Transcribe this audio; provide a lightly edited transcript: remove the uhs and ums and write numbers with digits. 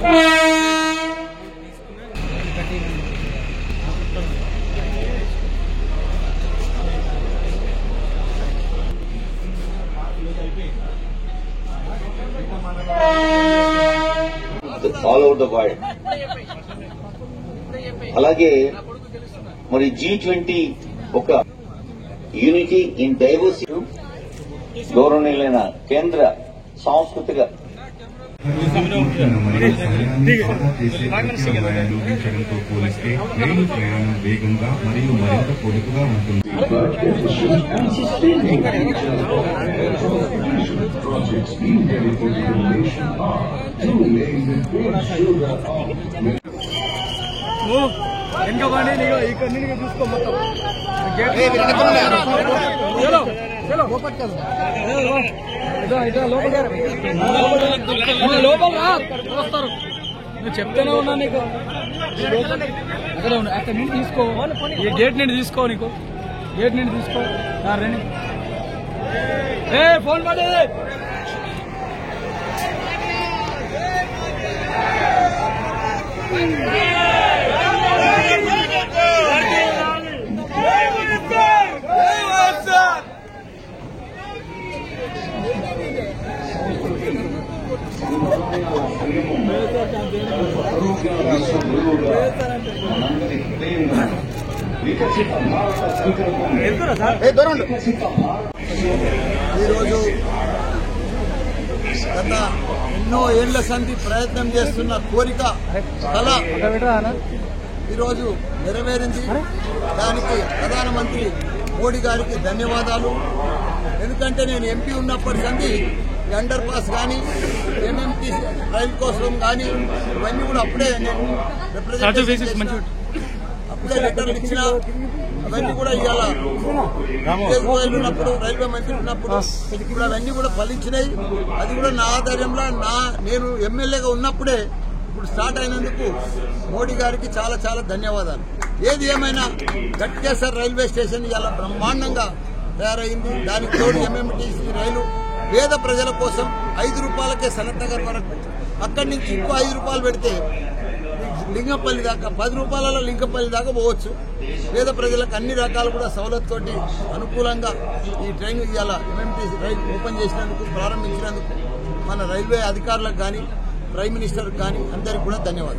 All over the world. అలాగే మరి G20 ఒక యూనిటీ ఇన్ డైవర్సిటీ గౌరవనీయులైన కేంద్ర సాంస్కృతిక ప్రయాణించడంతో పోలిస్తే రైలు ప్రయాణం వేగంగా మరియు మరింత పొదుపుగా ఉంటుంది. చూసుకో మొత్తం లోపల వస్తారు. నువ్వు చెప్తూనే ఉన్నా నీకు అక్కడ అక్కడ నుండి తీసుకో, ఈ గేట్ నుండి తీసుకో, నీకు గేట్ నుండి తీసుకో. రండి ఫోన్ పడేది. ఈరోజు గత ఎన్నో ఏళ్ల సంధి ప్రయత్నం చేస్తున్న కోరిక కళ ఈరోజు నెరవేరింది. దానికి ప్రధానమంత్రి మోడీ గారికి ధన్యవాదాలు. ఎందుకంటే నేను ఎంపీ ఉన్నప్పటి సంధి అండర్ పాస్ కానీ ఎంఎంటీ రైలు కోసం కానీ ఇవన్నీ కూడా అప్పుడే నేను అప్పుడే లెటర్లు ఇచ్చిన అవన్నీ కూడా ఇవాళ ఉన్నప్పుడు రైల్వే మంత్రి ఉన్నప్పుడు ఇప్పుడు అవన్నీ కూడా ఫలించినాయి. అది కూడా నా ఆధ్వర్యంలో నేను ఎమ్మెల్యేగా ఉన్నప్పుడే ఇప్పుడు స్టార్ట్ అయినందుకు మోడీ గారికి చాలా చాలా ధన్యవాదాలు. ఏది ఏమైనా గట్కేసర్ రైల్వే స్టేషన్ ఇవాళ బ్రహ్మాండంగా తయారైంది. దానికి తోడు ఎంఎంటీసీ రైలు పేద ప్రజల కోసం 5 రూపాయలకే సనత్ నగర్ వరకు, అక్కడి నుంచి ఇంకో 5 రూపాయలు పెడితే లింగంపల్లి దాకా 10 రూపాయలలో లింగంపల్లి దాకా పోవచ్చు. పేద ప్రజలకు అన్ని రకాలు కూడా సవలతుతోటి అనుకూలంగా ఈ ట్రైన్ ఇవాళ ఎంఎంటీసీ రైలు ఓపెన్ చేసినందుకు, ప్రారంభించినందుకు మన రైల్వే అధికారులకు కానీ ప్రైమ్ మినిస్టర్కి కానీ అందరికీ కూడా ధన్యవాదాలు.